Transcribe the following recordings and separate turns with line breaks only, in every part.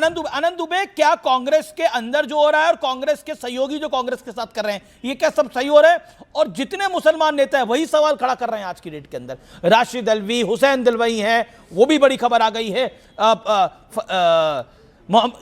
आनंद दुबे, क्या कांग्रेस के अंदर जो हो रहा है और कांग्रेस के सहयोगी जो कांग्रेस के साथ कर रहे हैं, ये क्या सब सही हो रहा है? और जितने मुसलमान नेता हैं वही सवाल खड़ा कर रहे हैं आज की डेट के अंदर। राशिद अल्वी, हुसैन दिलवई हैं, वो भी बड़ी खबर आ गई है।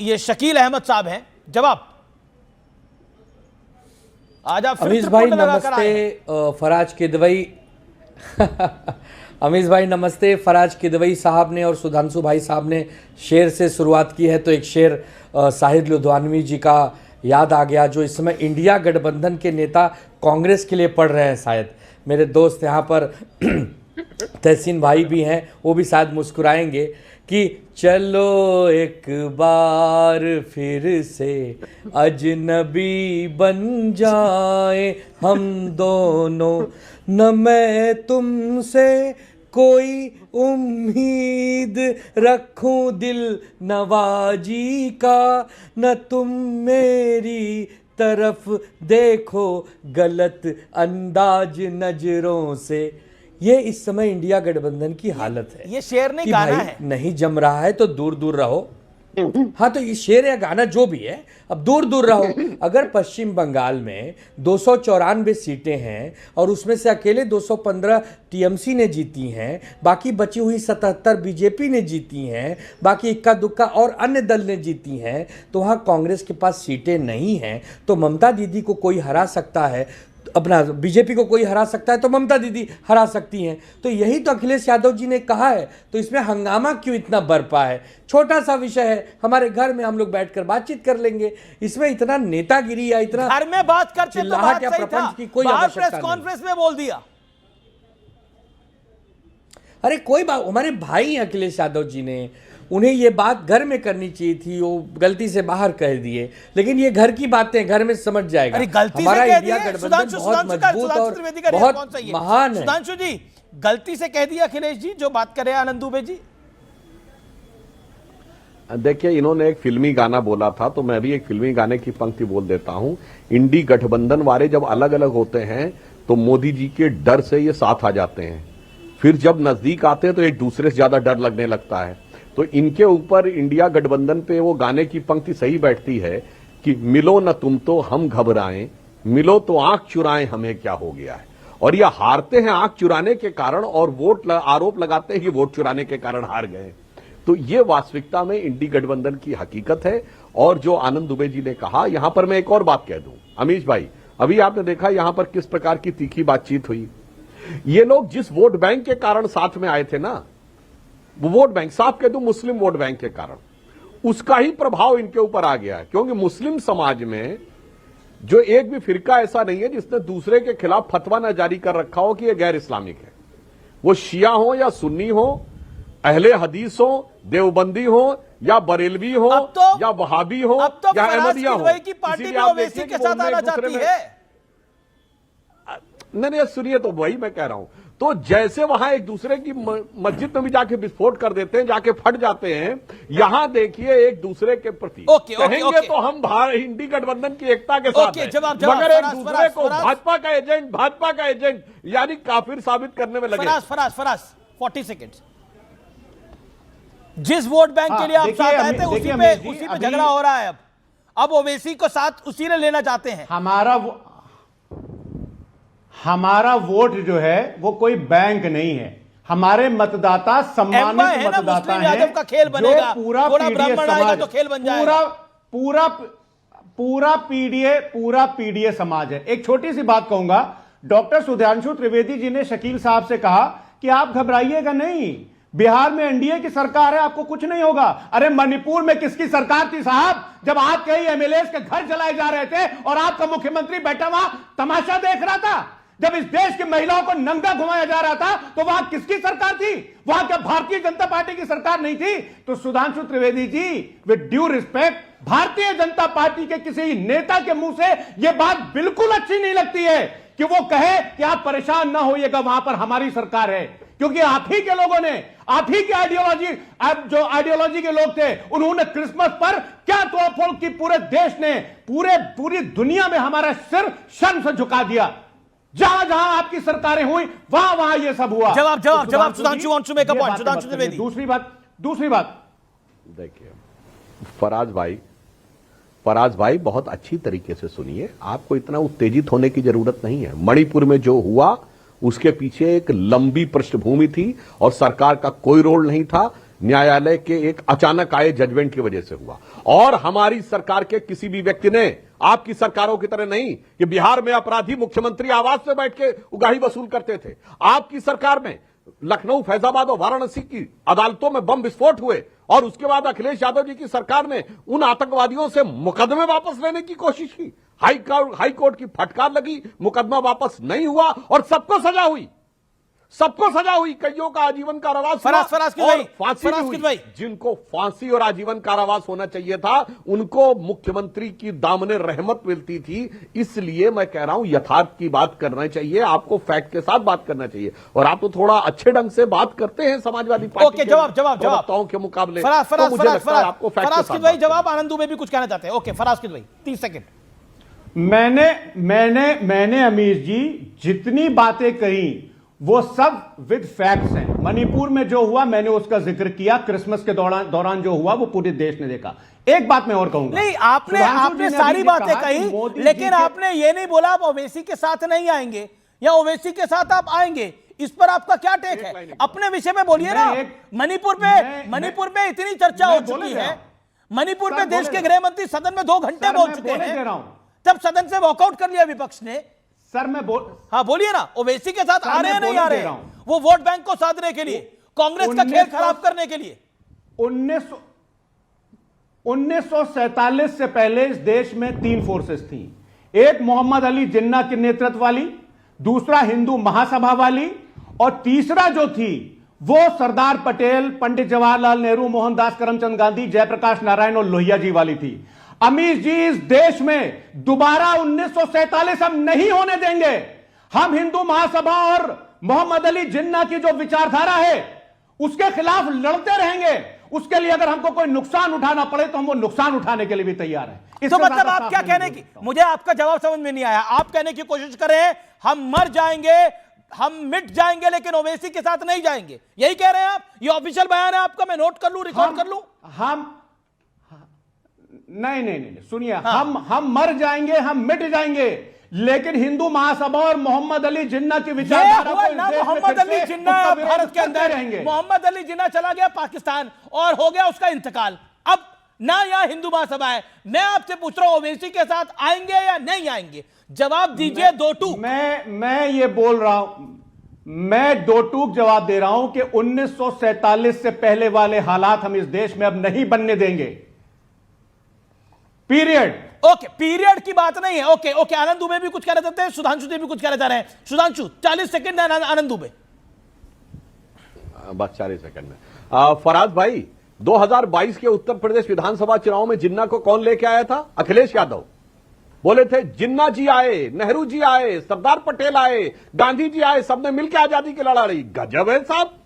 ये शकील अहमद साहब हैं। जवाब आज आप
अमीश भाई नमस्ते। फराज किदवई अमीश भाई नमस्ते। फराज किदवई साहब ने और सुधांशु भाई साहब ने शेर से शुरुआत की है, तो एक शेर साहिद लुधियानवी जी का याद आ गया, जो इस समय इंडिया गठबंधन के नेता कांग्रेस के लिए पढ़ रहे हैं। शायद मेरे दोस्त यहाँ पर तहसीन भाई भी हैं, वो भी शायद मुस्कुराएंगे कि चलो एक बार फिर से अजनबी बन जाए हम दोनों, न मैं तुमसे कोई उम्मीद रखूं दिल नवाजी का, न तुम मेरी तरफ देखो गलत अंदाज नजरों से। ये इस समय इंडिया गठबंधन की हालत है।
ये शेर नहीं गाना है।
नहीं जम रहा है तो दूर दूर रहो। हाँ, तो ये शेर या गाना जो भी है, अब दूर दूर रहो। अगर पश्चिम बंगाल में 294 सीटें हैं और उसमें से अकेले 215 टीएमसी ने जीती हैं, बाकी बची हुई 77 बीजेपी ने जीती हैं, बाकी इक्का दुक्का और अन्य दल ने जीती हैं, तो वहाँ कांग्रेस के पास सीटें नहीं हैं। तो ममता दीदी को कोई हरा सकता है, अपना बीजेपी को कोई हरा सकता है, तो ममता दीदी हरा सकती हैं। तो यही तो अखिलेश यादव जी ने कहा है। तो इसमें हंगामा क्यों इतना बरपा है? छोटा सा विषय है, हमारे घर में हम लोग बैठकर बातचीत कर लेंगे। इसमें इतना नेतागिरी या इतना
घर में बात करते तो बात सही था,
प्रपंच की कोई
बाहर
आवश्यकता
प्रेस कॉन्फ्रेंस में बोल दिया।
अरे कोई बात, हमारे भाई अखिलेश यादव जी ने, उन्हें ये बात घर में करनी चाहिए थी, वो गलती से बाहर कह दिए। लेकिन ये घर की बातें, घर में समझ जाएगा। हमारा इंडिया गठबंधन बहुत मजबूत और बहुत महान है।
सुधांशु जी, गलती से कह दिया अखिलेश जी जो बात कर रहे हैं आनंद दुबे जी।
देखिए, इन्होंने एक फिल्मी गाना बोला था, तो मैं भी एक फिल्मी गाने की पंक्ति बोल देता हूं। इंडी गठबंधन वाले जब अलग अलग होते हैं तो मोदी जी के डर से ये साथ आ जाते हैं, फिर जब नजदीक आते हैं तो एक दूसरे से ज्यादा डर लगने लगता है। तो इनके ऊपर इंडिया गठबंधन पे वो गाने की पंक्ति सही बैठती है कि मिलो न तुम तो हम घबराएं, मिलो तो आंख चुराएं हमें क्या हो गया है। और ये हारते हैं आंख चुराने के कारण और आरोप लगाते हैं कि वोट चुराने के कारण हार गए। तो ये वास्तविकता में इंडी गठबंधन की हकीकत है। और जो आनंद दुबे जी ने कहा, यहां पर मैं एक और बात कह दूं अमीश भाई, अभी आपने देखा यहां पर किस प्रकार की तीखी बातचीत हुई। ये लोग जिस वोट बैंक के कारण साथ में आए थे ना, वो वोट बैंक, साफ कह दूं मुस्लिम वोट बैंक के कारण, उसका ही प्रभाव इनके ऊपर आ गया है। क्योंकि मुस्लिम समाज में जो एक भी फिरका ऐसा नहीं है जिसने दूसरे के खिलाफ फतवा न जारी कर रखा हो कि यह गैर इस्लामिक है। वो शिया हो या सुन्नी हो, अहले हदीस हो, देवबंदी हो या बरेलवी हो या वहाबी हो या अहमदिया हो,
पार्टी ओवैसी के साथ आना चाहती है।
नहीं, सुनिए तो वही मैं कह रहा हूं। तो जैसे वहां एक दूसरे की मस्जिद में भी जाके विस्फोट कर देते हैं, जाके फट जाते हैं, यहां देखिए एक दूसरे के प्रति कहेंगे तो हम इंडी गठबंधन की एकता के साथ हैं, मगर एक दूसरे को भाजपा का एजेंट यानी काफिर साबित करने में लगे।
फराज 40 सेकेंड। जिस वोट बैंक के लिए आप साथ आए थे उसी पे झगड़ा हो रहा है। अब ओवैसी को साथ उसी ने लेना चाहते हैं।
हमारा वोट जो है वो कोई बैंक नहीं है। हमारे मतदाता सम्मानित मतदाता हैं।
का खेल बनेगा,
पूरा
ब्राह्मण आएगा तो खेल बन जाएगा।
पूरा पीडीए समाज है। एक छोटी सी बात कहूंगा, डॉक्टर सुधांशु त्रिवेदी जी ने शकील साहब से कहा कि आप घबराइएगा नहीं, बिहार में एनडीए की सरकार है, आपको कुछ नहीं होगा। अरे मणिपुर में किसकी सरकार थी साहब, जब आपके ही एमएलए के घर जलाए जा रहे थे और आपका मुख्यमंत्री बैठा वहां तमाशा देख रहा था। जब इस देश की महिलाओं को नंगा घुमाया जा रहा था तो वहां किसकी सरकार थी? वहां क्या भारतीय जनता पार्टी की सरकार नहीं थी? तो Sudhanshu Trivedi ji, with due respect, Bharatiya Janata party के किसी नेता के मुंह से यह बात बिल्कुल अच्छी नहीं लगती है कि वो कहे कि आप परेशान ना होइएगा, वहां पर हमारी सरकार है। क्योंकि आप ही के लोगों ने, आप ही की आइडियोलॉजी, आप जो आइडियोलॉजी के लोग थे, उन्होंने क्रिसमस पर क्या तोड़फोड़ की, पूरे देश ने, पूरी दुनिया में हमारा सिर शर्म से झुका दिया। जहां जहां आपकी सरकारें हुई वहां वहां ये सब हुआ।
जवाब Sudhanshu want to make a point. Sudhanshu Trivedi.
दूसरी बात देखिए,
फराज भाई बहुत अच्छी तरीके से सुनिए, आपको इतना उत्तेजित होने की जरूरत नहीं है। मणिपुर में जो हुआ उसके पीछे एक लंबी पृष्ठभूमि थी और सरकार का कोई रोल नहीं था, न्यायालय के एक अचानक आए जजमेंट की वजह से हुआ। और हमारी सरकार के किसी भी व्यक्ति ने, आपकी सरकारों की तरह नहीं कि बिहार में अपराधी मुख्यमंत्री आवास में बैठ के उगाही वसूल करते थे। आपकी सरकार में लखनऊ, फैजाबाद और वाराणसी की अदालतों में बम विस्फोट हुए और उसके बाद अखिलेश यादव जी की सरकार ने उन आतंकवादियों से मुकदमे वापस लेने की कोशिश की। हाई कोर्ट की फटकार लगी, मुकदमा वापस नहीं हुआ और सबको सजा हुई, कईयों का आजीवन कारावास हुआ और फांसी भी हुई। जिनको फांसी और आजीवन कारावास होना चाहिए था उनको मुख्यमंत्री की दामने रहमत मिलती थी। इसलिए मैं कह रहा हूं यथार्थ की बात करना चाहिए, आपको फैक्ट के साथ बात करना चाहिए। और आप तो थोड़ा अच्छे ढंग से बात करते हैं समाजवादी पार्टी
ओके, जवाब
के मुकाबले।
फराज जवाब। आनंद दुबे भी कुछ कहना चाहते हैं। Okay Faraz Kidwai 30 second.
मैंने अमीर जी जितनी बातें कही वो सब विद फैक्ट्स हैं। मणिपुर में जो हुआ मैंने उसका जिक्र किया, क्रिसमस के दौरान जो हुआ वो पूरे देश ने देखा। एक बात मैं और कहूंगा,
नहीं आपने सारी बातें कही, लेकिन आपने ये नहीं बोला आप ओवैसी के साथ नहीं आएंगे या ओवैसी के साथ आप आएंगे। इस पर आपका क्या टेक है? अपने विषय में बोलिए ना। मणिपुर पे इतनी चर्चा हो चुकी है, मणिपुर में देश के गृह मंत्री सदन में 2 घंटे बोल चुके हैं, तब सदन से वॉकआउट कर लिया विपक्ष ने।
सर मैं
हाँ बोलिए ना, ओवैसी के साथ आ रहे हैं नहीं आ रहे हैं? वो वोट बैंक को साधने के लिए, कांग्रेस का खेल खराब करने के लिए।
1947 से पहले इस देश में 3 फोर्सेस थी। एक मोहम्मद अली जिन्ना के नेतृत्व वाली, दूसरा हिंदू महासभा वाली और तीसरा जो थी वो सरदार पटेल, पंडित जवाहरलाल नेहरू, मोहनदास करमचंद गांधी, जयप्रकाश नारायण और लोहिया जी वाली थी। अमीर जी इस देश में दोबारा 1947 हम नहीं होने देंगे। हम हिंदू महासभा और मोहम्मद अली जिन्ना की जो विचारधारा है उसके खिलाफ लड़ते रहेंगे। उसके लिए अगर हमको कोई नुकसान उठाना पड़े तो हम वो नुकसान उठाने के लिए भी तैयार हैं।
तो मतलब आप क्या कहने की, मुझे आपका जवाब समझ में नहीं आया। आप कहने की कोशिश कर रहे हैं हम मर जाएंगे, हम मिट जाएंगे, लेकिन ओवैसी के साथ नहीं जाएंगे, यही कह रहे हैं आप? ये ऑफिशियल बयान है आपका, मैं नोट कर लूं, रिकॉर्ड कर लूं?
नहीं सुनिए, हम मर जाएंगे, हम मिट जाएंगे, लेकिन हिंदू महासभा और मोहम्मद अली जिन्ना की विचारधारा
मोहम्मद अली जिन्ना भारत के अंदर रहेंगे। मोहम्मद अली जिन्ना चला गया पाकिस्तान और हो गया उसका इंतकाल। अब ना यहाँ हिंदू महासभा है। मैं आपसे पूछ रहा हूं ओवैसी के साथ आएंगे या नहीं आएंगे? जवाब दीजिए। 2 टूक
मैं ये बोल रहा हूं, मैं 2 टूक जवाब दे रहा हूं कि 1947 से पहले वाले हालात हम इस देश में अब नहीं बनने देंगे। पीरियड।
ओके, पीरियड की बात नहीं है। ओके आनंद दुबे भी कुछ कहना चाहते हैं, सुधांशु जी भी कुछ कहना चाह रहे हैं। सुधांशु 40 सेकंड, आनंद दुबे
बस 40 सेकंड में। फराज भाई 2022 के उत्तर प्रदेश विधानसभा चुनाव में जिन्ना को कौन लेके आया था? अखिलेश यादव। बोले थे जिन्ना जी आए, नेहरू जी आए, सरदार पटेल आए, गांधी जी आए, सबने मिलकर आजादी की लड़ाई। गजब है साहब।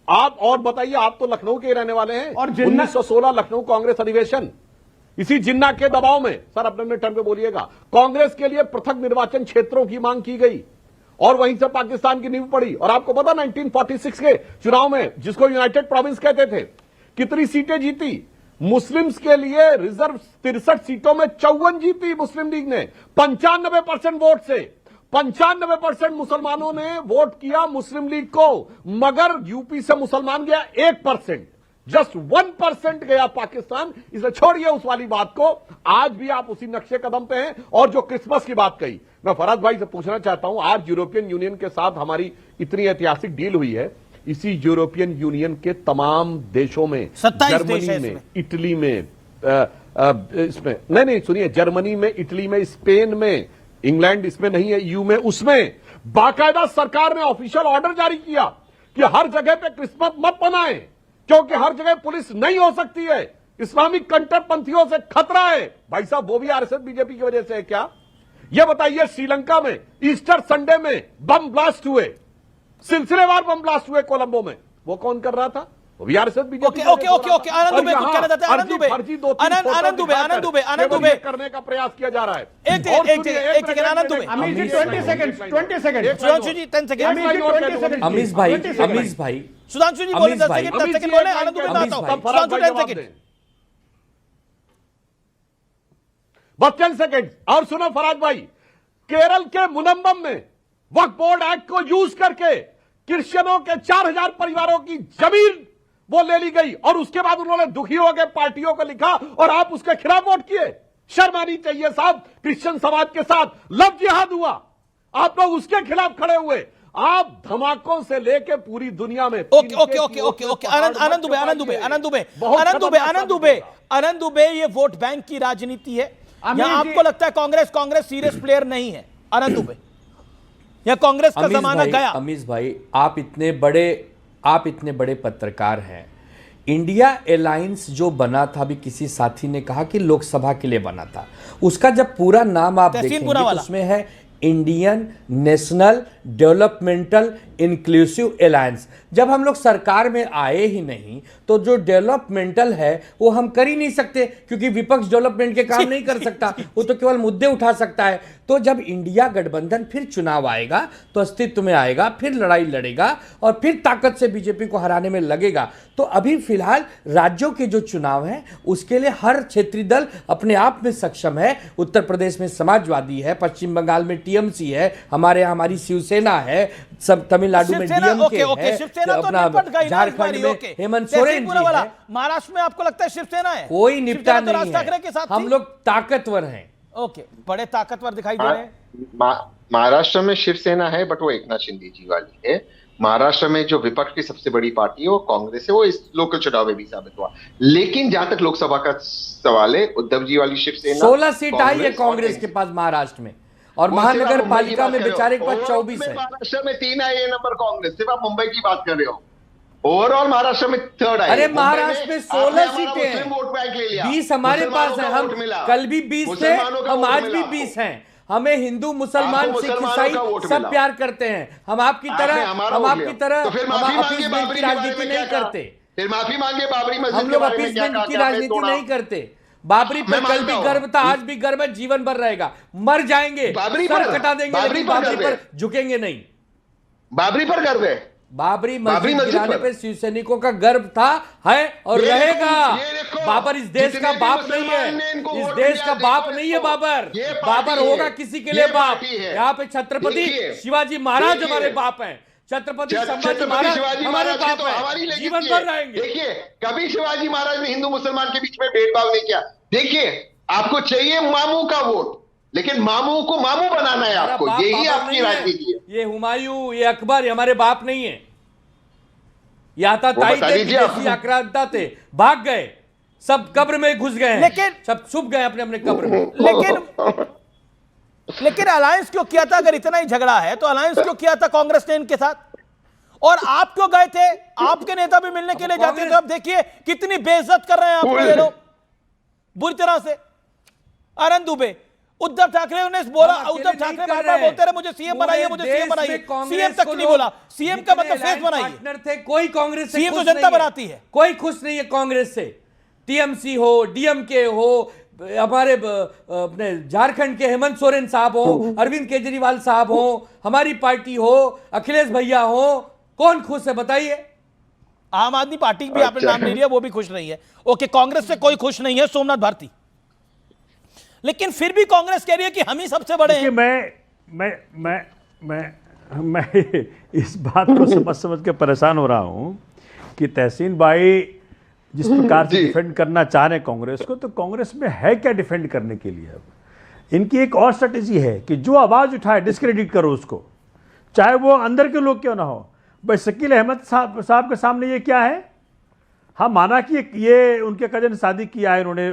आप और बताइए, आप तो लखनऊ के रहने वाले हैं। और 1916 लखनऊ कांग्रेस अधिवेशन, इसी जिन्ना के दबाव में, सर अपने टर्म पे बोलिएगा, कांग्रेस के लिए पृथक निर्वाचन क्षेत्रों की मांग की गई और वहीं से पाकिस्तान की नींव पड़ी। और आपको पता 1946 के चुनाव में, जिसको यूनाइटेड प्रोविंस कहते थे, कितनी सीटें जीती? मुस्लिम्स के लिए रिजर्व 63 सीटों में 54 जीती मुस्लिम लीग ने। 95% वोट से 95% मुसलमानों ने वोट किया मुस्लिम लीग को, मगर यूपी से मुसलमान गया 1%, जस्ट 1% गया पाकिस्तान। इसलिए छोड़िए उस वाली बात को, आज भी आप उसी नक्शे कदम पे हैं। और जो क्रिसमस की बात कही, मैं फराज भाई से पूछना चाहता हूं, आज यूरोपियन यूनियन के साथ हमारी इतनी ऐतिहासिक डील हुई है, इसी यूरोपियन यूनियन के तमाम देशों में, जर्मनी में, इटली में, इसमें नहीं सुनिए, जर्मनी में, इटली में, स्पेन में, इंग्लैंड इसमें नहीं है, यू में, उसमें बाकायदा सरकार ने ऑफिशियल ऑर्डर जारी किया कि हर जगह पे क्रिसमस मत मनाएं, क्योंकि हर जगह पुलिस नहीं हो सकती है, इस्लामिक कट्टरपंथियों से खतरा है। भाई साहब, वो भी आरएसएस बीजेपी की वजह से है क्या? यह बताइए, श्रीलंका में ईस्टर संडे में बम ब्लास्ट हुए, सिलसिलेवार बम ब्लास्ट हुए कोलंबो में, वो कौन कर रहा था? वो भी आरएसएस बीजेपी।
ओके आनंद दुबे कुछ कहना चाहते हैं। आनंद दुबे
करने का प्रयास किया जा रहा है।
एक सेकंड आनंद दुबे,
20 सेकंड
सुधांशु जी 10 सेकंड,
अमीश भाई
सुधांशु जी बोले 10 सेकंड बोले, आनंद दुबे आता हूं। सुधांशु 10 सेकंड।
बस चंद सेकंड और सुनो फराज भाई, केरल के मुनम्बम में वक्फ बोर्ड एक्ट को यूज करके क्रिश्चियनों के 4000 परिवारों की जमीन वो ले ली गई और उसके बाद उन्होंने दुखी होकर पार्टियों को लिखा और आप उसके खिलाफ वोट किए। शर्म आनी चाहिए साहब। क्रिश्चियन समाज के साथ लव जिहाद हुआ, आप लोग उसके खिलाफ खड़े हुए। आप धमाकों से लेके पूरी दुनिया में
ओके आनंद दुबे, ये वोट बैंक की राजनीति है या आपको लगता है कांग्रेस सीरियस प्लेयर नहीं है? आनंद दुबे, या कांग्रेस का जमाना गया?
अमीश भाई, आप इतने बड़े पत्रकार हैं। इंडिया अलायंस जो बना था, अभी किसी साथी ने कहा कि लोकसभा के लिए बना था, उसका जब पूरा नाम आप देखेंगे तो उसमें है Indian national developmental inclusive alliance. जब हम लोग सरकार में आए ही नहीं तो जो डेवलपमेंटल है वो हम कर ही नहीं सकते, क्योंकि विपक्ष डेवलपमेंट के काम नहीं कर सकता, वो तो केवल मुद्दे उठा सकता है। तो जब इंडिया गठबंधन फिर चुनाव आएगा तो अस्तित्व में आएगा, फिर लड़ाई लड़ेगा और फिर ताकत से बीजेपी को हराने में लगेगा। तो अभी फिलहाल राज्यों के जो चुनाव है उसके लिए हर क्षेत्रीय दल अपने आप में सक्षम है। उत्तर प्रदेश में समाजवादी है, पश्चिम बंगाल में टीएमसी है, हमारे यहाँ हमारी शिवसेना है, सब तमिलनाडु में डीएमके है, अपना झारखंड में हेमंत सोरेन जी है।
महाराष्ट्र में आपको लगता है शिवसेना है?
कोई निपटा नहीं है, हम लोग ताकतवर हैं।
ओके, बड़े ताकतवर दिखाई दे रहे हैं।
महाराष्ट्र में शिवसेना है, बट वो एकनाथ शिंदे जी वाली है। महाराष्ट्र में जो विपक्ष की सबसे बड़ी पार्टी है वो कांग्रेस है, वो इस लोकल चुनाव में भी साबित हुआ। लेकिन जहां तक लोकसभा का सवाल है, उद्धव जी वाली शिवसेना
16 सीट आई है कांग्रेस के पास महाराष्ट्र में, और महानगर पालिका में बेचारे के पास 24 है।
महाराष्ट्र में 3 आए ये नंबर कांग्रेस, सिर्फ आप मुंबई की बात कर रहे हो। ओवरऑल महाराष्ट्र में 3rd आई।
अरे महाराष्ट्र में 16 सीटें हैं,
वोट बैंक ले लिया,
20 हमारे पास है। हम कल भी 20 थे, हम आज भी 20 हैं। हमें हिंदू मुसलमान सिख ईसाई सब प्यार करते हैं। हम आपकी तरह हम अपीसमेंट की राजनीति नहीं करते।
फिर माफी मांगे बाबरी मस्जिद,
हम लोग अपीसमेंट की राजनीति नहीं करते। बाबरी पर कल भी गर्व था, आज भी गर्व है, जीवन भर रहेगा। मर जाएंगे, सर कटा देंगे, लेकिन बाबरी पर झुकेंगे नहीं।
बाबरी पर गर्व है।
बाबरी मस्जिद गिराने पर शिवसैनिकों का गर्व था, है और रहेगा। बाबर इस देश का बाप नहीं है, इस देश का बाप नहीं है बाबर। बाबर होगा किसी के लिए बाप। यहाँ पे छत्रपति शिवाजी महाराज हमारे बाप हैं, छत्रपति संभाजी महाराज हमारे बाप हैं, जीवन भर रहेंगे।
देखिए, कभी शिवाजी महाराज ने हिंदू मुसलमान के बीच में भेदभाव नहीं किया। देखिए, आपको चाहिए मामू का वोट, लेकिन मामू को मामू बनाना है आपको, यही आपकी राजनीति है।
ये हुमायूं, ये अकबर, ये हमारे बाप नहीं है। ये आता ताई थे, आक्रांता थे, भाग गए, सब कब्र में घुस गए,
लेकिन
सब छुप गए अपने अपने कब्र में।
लेकिन अलायंस क्यों किया था? अगर इतना ही झगड़ा है तो अलायंस क्यों किया था कांग्रेस ने इनके साथ? और आप क्यों गए थे? आपके नेता भी मिलने के लिए जाते थे। अब देखिए कितनी बेइज्जत कर रहे हैं आपको ये लोग बुरी तरह से। आनंद दुबे, उद्धव ठाकरे ने बोला, उद्धव ठाकरे बार-बार बोलते रहे मुझे सीएम बनाइए, मुझे सीएम बनाइए। सीएम तक नहीं बोला, सीएम का मतलब फेस बनाइए।
पार्टनर थे, कोई कांग्रेस से
सीएम तो जनता बनाती है,
कोई खुश नहीं है कांग्रेस से। टीएमसी हो, डीएमके हो, हमारे अपने झारखंड के हेमंत सोरेन साहब हो, अरविंद केजरीवाल साहब हो, हमारी पार्टी हो, अखिलेश भैया हो, कौन खुश है बताइए?
आम आदमी पार्टी भी आपने नाम ले लिया, वो भी खुश नहीं है। ओके, कांग्रेस से कोई खुश नहीं है, सोमनाथ भारती, लेकिन फिर भी कांग्रेस कह रही है कि हम ही सबसे बड़े हैं।
मैं इस बात को समझ के परेशान हो रहा हूं कि तहसीन भाई जिस प्रकार से डिफेंड करना चाह रहे हैं कांग्रेस को, तो कांग्रेस में है क्या डिफेंड करने के लिए? अब इनकी एक और स्ट्रेटेजी है कि जो आवाज उठाए डिस्क्रेडिट करो उसको, चाहे वो अंदर के लोग क्यों ना हो। भाई शकील अहमद साहब के सामने ये क्या है? हाँ, माना कि ये उनके कजन शादी किया है उन्होंने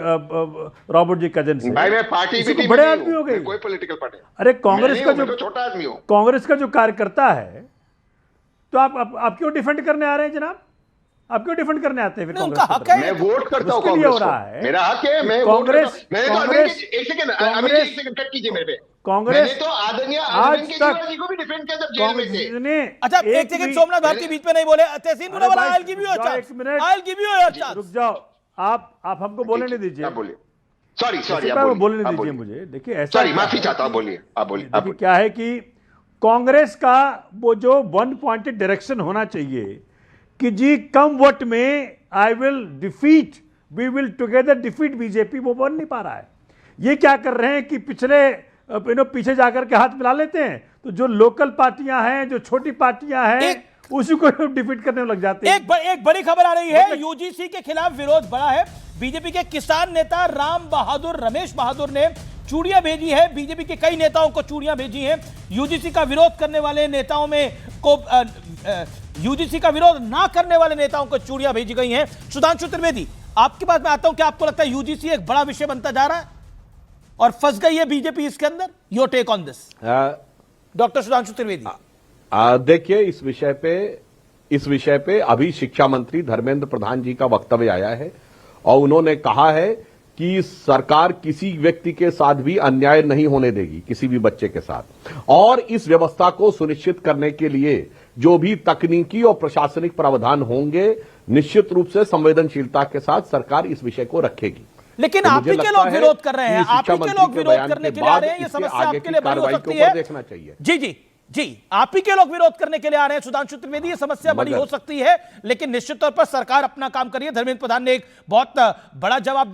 रॉबर्ट जी कजन से।
भाई मैं पार्टी भी
बड़े आदमी हो गए,
कोई पॉलिटिकल पार्टी।
अरे कांग्रेस का जो
छोटा आदमी हो,
कांग्रेस का जो कार्यकर्ता है, तो आप क्यों डिफेंड करने आ रहे हैं जनाब? आप क्यों डिफेंड करने आते हैं फिर कांग्रेस?
मैं वोट करता हूं कांग्रेस
हो रहा है,
मेरा हक है। मैं
कांग्रेस
एक सेकंड कट कीजिए मेरे पे।
कांग्रेस
तो आदरणीय अरविंद केजरीवाल जी को भी डिफेंड किया जब जेल में थे।
अच्छा, एक सेकंड सोमनाथ भारती बीच में नहीं बोले। तहसीन Poonawalla, I'll give you a chance।
रुक जाओ, आप हमको बोलने नहीं दीजिए।
बोलिए। सॉरी
बोलने दीजिए मुझे। देखिए ऐसा,
सॉरी, माफी चाहता हूं, बोलिए आप बोलिए।
देखिए क्या है कि कांग्रेस का वो जो वन पॉइंटेड डायरेक्शन होना चाहिए कि जी कम वोट में we will together defeat BJP, वो बन नहीं पा रहा है।
ये क्या कर रहे हैं कि पीछे जाकर के हाथ मिला लेते हैं, तो जो लोकल पार्टियां हैं, जो छोटी पार्टियां हैं, उसी को डिफीट करने में लग जाते हैं।
एक बड़ी खबर आ रही है, यूजीसी के खिलाफ विरोध बढ़ा है। बीजेपी के किसान नेता रमेश बहादुर ने चूड़ियां भेजी है, बीजेपी के कई नेताओं को चूड़ियां भेजी हैं। यूजीसी का विरोध करने वाले नेताओं में यूजीसी का विरोध ना करने वाले नेताओं को चूड़ियां भेजी गई हैं। सुधांशु त्रिवेदी, आपके पास मैं आता हूं, क्या आपको लगता है यूजीसी एक बड़ा विषय बनता जा रहा है और फंस गई है बीजेपी इसके अंदर? Your take on this doctor Sudhanshu Trivedi.
देखिए, इस विषय पे अभी शिक्षा मंत्री धर्मेंद्र प्रधान जी का वक्तव्य आया है और उन्होंने कहा है कि सरकार किसी व्यक्ति के साथ भी अन्याय नहीं होने देगी, किसी भी बच्चे के साथ, और इस व्यवस्था को सुनिश्चित करने के लिए जो भी तकनीकी और प्रशासनिक प्रावधान होंगे, निश्चित रूप से संवेदनशीलता के साथ सरकार इस विषय को रखेगी।
लेकिन आप ही के लोग विरोध कर रहे हैं, आप ही के लोग विरोध करने के लिए आ रहे हैं, ये समस्या आपके लिए बड़ी हो सकती है।
देखना चाहिए।
जी, आप ही के लोग विरोध करने के लिए आ रहे हैं सुधांशु त्रिवेदी, ये समस्या बड़ी हो सकती है, लेकिन निश्चित तौर पर सरकार अपना काम करिए। धर्मेंद्र प्रधान ने एक बहुत बड़ा जवाब दिया।